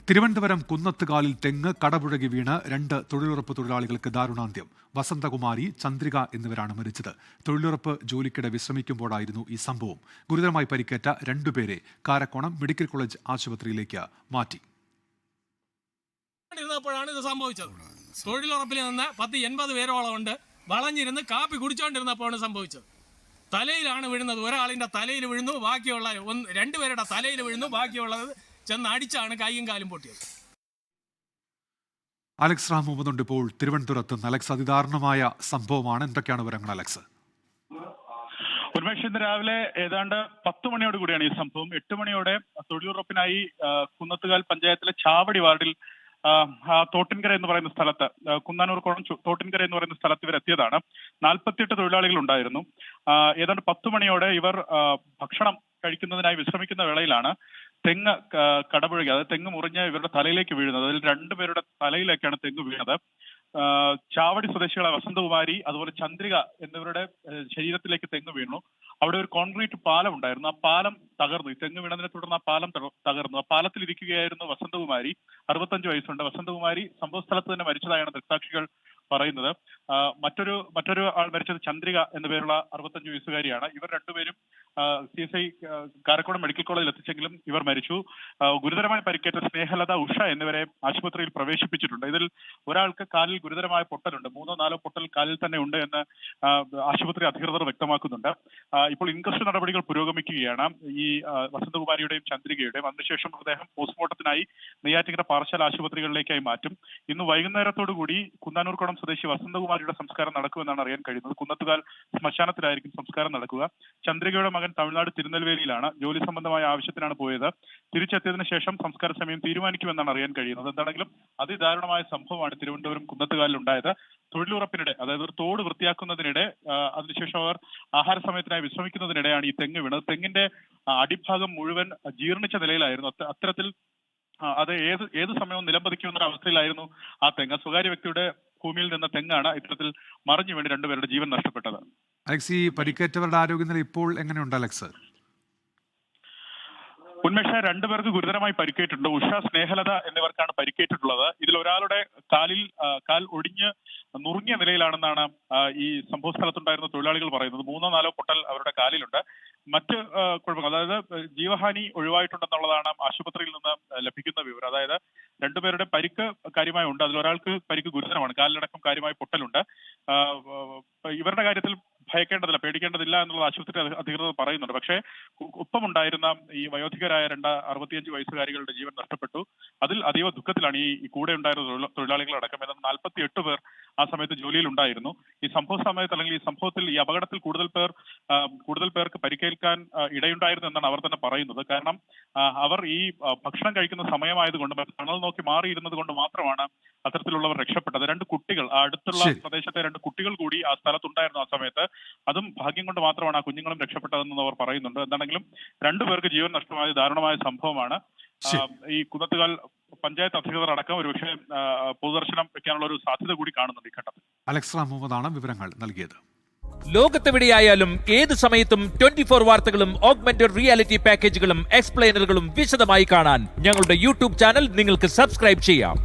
തിരുവനന്തപുരം കുന്നത്തുകാലിൽ തെങ്ങ് കടപുഴകി വീണ് 2 തൊഴിലുറപ്പ് തൊഴിലാളികൾക്ക് ദാരുണാന്ത്യം. വസന്തകുമാരി, ചന്ദ്രിക എന്നിവരാണ് മരിച്ചത്. തൊഴിലുറപ്പ് ജോലിക്കിടെ വിശ്രമിക്കുമ്പോഴായിരുന്നു ഈ സംഭവം. ഗുരുതരമായി പരിക്കേറ്റ 2 പേരെ കാരക്കോണം മെഡിക്കൽ കോളേജ് ആശുപത്രിയിലേക്ക് മാറ്റി. ഇത് സംഭവിച്ചത് തൊഴിലുറപ്പിൽ നിന്ന് 10-80 പേരോളം ഉണ്ട്. വളഞ്ഞിരുന്ന് കാപ്പി കുടിച്ചോണ്ടിരുന്നപ്പോഴാണ് സംഭവിച്ചത്. തലയിലാണ് വീഴുന്നത്. ഒരാളിന്റെ തലയിൽ വീഴുന്നു, ബാക്കിയുള്ള 2 പേരുടെ തലയിൽ വീഴുന്നു, ബാക്കിയുള്ളത് ചെന്ന് അടിച്ചാണ് കൈയും കാലും പൊട്ടിയത്. അലക്സ് റാം മുമ്പുണ്ട് ഇപ്പോൾ തിരുവനന്തപുരത്ത്. അലക്സ്, അതിദാരുണമായ സംഭവമാണ്. എന്തൊക്കെയാണ് വിവരങ്ങൾ അലക്സ്? ഉന്മേഷ്, ഇന്ന് രാവിലെ ഏതാണ്ട് 10 മണിയോട് കൂടിയാണ് ഈ സംഭവം. 8 മണിയോടെ തൊഴിലുറപ്പിനായി കുന്നത്തുകാൽ പഞ്ചായത്തിലെ ചാവടി വാർഡിൽ തോട്ടിൻകര എന്ന് പറയുന്ന സ്ഥലത്ത്, കുന്നാനൂർക്കോണം തോട്ടിൻകര എന്ന് പറയുന്ന സ്ഥലത്ത് ഇവർ എത്തിയതാണ്. 48 തൊഴിലാളികൾ ഉണ്ടായിരുന്നു. ഏതാണ്ട് 10 മണിയോടെ ഇവർ ഭക്ഷണം കഴിക്കുന്നതിനായി വിശ്രമിക്കുന്ന വേളയിലാണ് തെങ്ങ് കടപുഴകി, അതായത് തെങ്ങ് മുറിഞ്ഞ് ഇവരുടെ തലയിലേക്ക് വീഴുന്നത്. അതിൽ 2 പേരുടെ തലയിലേക്കാണ് തെങ്ങ് വീണത്. ചാവടി സ്വദേശികളായ വസന്തകുമാരി അതുപോലെ ചന്ദ്രിക എന്നിവരുടെ ശരീരത്തിലേക്ക് തെങ്ങ് വീണു. അവിടെ ഒരു കോൺക്രീറ്റ് പാലം ഉണ്ടായിരുന്നു. ആ പാലം തകർന്നു. ഈ തെങ്ങ് വീണതിനെ തുടർന്ന് ആ പാലം തകർന്നു. ആ പാലത്തിൽ ഇരിക്കുകയായിരുന്നു വസന്തകുമാരി. 65 വയസ്സുണ്ട്. വസന്തകുമാരി സംഭവ സ്ഥലത്ത് തന്നെ മരിച്ചതായാണ് ദൃക്സാക്ഷികൾ പറയുന്നത്. മറ്റൊരു ആൾ മരിച്ചത് ചന്ദ്രിക എന്നു പേരുള്ള 65 വയസ്സുകാരിയാണ്. ഇവർ 2 പേരും CSI കാരക്കോണം മെഡിക്കൽ കോളേജിൽ എത്തിച്ചെങ്കിലും ഇവർ മരിച്ചു. ഗുരുതരമായി പരിക്കേറ്റ സ്നേഹലത, ഉഷ എന്നിവരെ ആശുപത്രിയിൽ പ്രവേശിപ്പിച്ചിട്ടുണ്ട്. ഇതിൽ ഒരാൾക്ക് കാലിൽ ഗുരുതരമായ പൊട്ടലുണ്ട്. 3-4 പൊട്ടൽ കാലിൽ തന്നെ ഉണ്ട് എന്ന് ആശുപത്രി അധികൃതർ വ്യക്തമാക്കുന്നുണ്ട്. ഇപ്പോൾ ഇൻക്വസ്റ്റ് നടപടികൾ പുരോഗമിക്കുകയാണ്. ഈ വസന്തകുമാരിയുടെയും ചന്ദ്രികയുടെയും. അതിനുശേഷം അദ്ദേഹം പോസ്റ്റ്മോർട്ടത്തിനായി നെയ്യാറ്റിൻകര പാറശാല ആശുപത്രികളിലേക്കായി മാറ്റും. ഇന്ന് വൈകുന്നേരത്തോടു കൂടി കുന്നാനൂർക്കോണം സ്വദേശി വസന്തകുമാരിയുടെ സംസ്കാരം നടക്കുമെന്നാണ് അറിയാൻ കഴിയുന്നത്. കുന്നത്തുകാൽ ശ്മശാനത്തിലായിരിക്കും സംസ്കാരം നടക്കുക. ചന്ദ്രികയുടെ മകൻ തമിഴ്നാട് തിരുനെൽവേലിയിലാണ്. ജോലി സംബന്ധമായ ആവശ്യത്തിനാണ് പോയത്. തിരിച്ചെത്തിയതിനു ശേഷം സംസ്കാര സമയം തീരുമാനിക്കുമെന്നാണ് അറിയാൻ കഴിയുന്നത്. എന്താണെങ്കിലും അതിദാരുണമായ സംഭവമാണ് തിരുവനന്തപുരം കുന്നത്തുകാലിൽ ഉണ്ടായത്. തൊഴിലുറപ്പിനിടെ, അതായത് ഒരു തോട് വൃത്തിയാക്കുന്നതിനിടെ, അതിനുശേഷം അവർ ആഹാര സമയത്തിനായി വിശ്രമിക്കുന്നതിനിടെയാണ് ഈ തെങ്ങ് വീണത്. തെങ്ങിന്റെ അടിഭാഗം മുഴുവൻ ജീർണിച്ച നിലയിലായിരുന്നു. അത്തരത്തിൽ അത് ഏത് സമയവും നിലംപതിക്കുന്ന അവസ്ഥയിലായിരുന്നു ആ തെങ്ങ്. സ്വകാര്യ വ്യക്തിയുടെ ഭൂമിയിൽ നിന്ന തെങ്ങാണ് ഇത്തരത്തിൽ മറിഞ്ഞു വീണ് 2 പേരുടെ ജീവൻ നഷ്ടപ്പെട്ടത്. അലക്സ്, ഈ പരിക്കേറ്റവരുടെ ആരോഗ്യനില ഇപ്പോൾ എങ്ങനെയുണ്ട് അലക്സ്? ഉന്മേഷ, 2 പേർക്ക് ഗുരുതരമായി പരിക്കേറ്റിട്ടുണ്ട്. ഉഷ, സ്നേഹലത എന്നിവർക്കാണ് പരിക്കേറ്റിട്ടുള്ളത്. ഇതിൽ ഒരാളുടെ കാൽ ഒടിഞ്ഞ് നുറുങ്ങിയ നിലയിലാണെന്നാണ് ഈ സംഭവ സ്ഥലത്തുണ്ടായിരുന്ന തൊഴിലാളികൾ പറയുന്നത്. 3-4 പൊട്ടൽ അവരുടെ കാലിലുണ്ട്. മറ്റ് കുഴപ്പങ്ങൾ, അതായത് ജീവഹാനി ഒഴിവായിട്ടുണ്ടെന്നുള്ളതാണ് ആശുപത്രിയിൽ നിന്ന് ലഭിക്കുന്ന വിവരം. അതായത് 2 പേരുടെ പരിക്ക് കാര്യമായി ഉണ്ട്. അതിലൊരാൾക്ക് പരിക്ക് ഗുരുതരമാണ്. കാലിലടക്കം കാര്യമായി പൊട്ടലുണ്ട്. ഇവരുടെ കാര്യത്തിൽ ഭയക്കേണ്ടതില്ല, പേടിക്കേണ്ടതില്ല എന്നുള്ള ആശുപത്രി അധികൃതർ പറയുന്നുണ്ട്. പക്ഷേ ഒപ്പമുണ്ടായിരുന്ന ഈ വയോധികരായ 2 65 വയസ്സുകാരികളുടെ ജീവൻ നഷ്ടപ്പെട്ടു. അതിൽ അതീവ ദുഃഖത്തിലാണ് ഈ കൂടെ ഉണ്ടായിരുന്ന തൊഴിലാളികളടക്കം. എന്നാൽ 48 പേർ ആ സമയത്ത് ജോലിയിൽ ഉണ്ടായിരുന്നു. ഈ സംഭവ സമയത്ത്, അല്ലെങ്കിൽ ഈ സംഭവത്തിൽ, ഈ അപകടത്തിൽ കൂടുതൽ പേർക്ക് പരിക്കേൽക്കാൻ ഇടയുണ്ടായിരുന്നു എന്നാണ് അവർ തന്നെ പറയുന്നത്. കാരണം അവർ ഈ ഭക്ഷണം കഴിക്കുന്ന സമയമായതുകൊണ്ട് തണൽ നോക്കി മാറിയിരുന്നത് കൊണ്ട് മാത്രമാണ് അത്തരത്തിലുള്ളവർ രക്ഷപ്പെട്ടത്. 2 കുട്ടികൾ, അടുത്തുള്ള പ്രദേശത്തെ 2 കുട്ടികൾ കൂടി ആ സ്ഥലത്തുണ്ടായിരുന്നു ആ സമയത്ത്. അതും ഭാഗ്യം കൊണ്ട് മാത്രമാണ് ആ കുഞ്ഞുങ്ങളും രക്ഷപ്പെട്ടതെന്ന് അവർ പറയുന്നുണ്ട്. എന്താണെങ്കിലും 2 പേർക്ക് ജീവൻ നഷ്ടമായ ദാരുണമായ സംഭവമാണ്. ഈ കുന്നത്തുകാൽ പഞ്ചായത്ത് അധികൃതർ അടക്കം ഒരുപക്ഷെ പൊതുദർശനം വെക്കാനുള്ള ഒരു സാധ്യത കൂടി കാണുന്നുണ്ട് ഈ ഘട്ടത്തിൽ. അലക്സ് റാം മുഹമ്മദാണ് വിവരങ്ങൾ നൽകിയത്. ലോകത്തെവിടെയായാലും ഏത് സമയത്തും 24 വാർത്തകളും ഓഗ്മെന്റഡ് റിയാലിറ്റി പാക്കേജുകളും എക്സ്പ്ലെയിനറുകളും വിശദമായി കാണാൻ ഞങ്ങളുടെ YouTube ചാനൽ നിങ്ങൾക്ക് സബ്സ്ക്രൈബ് ചെയ്യാം.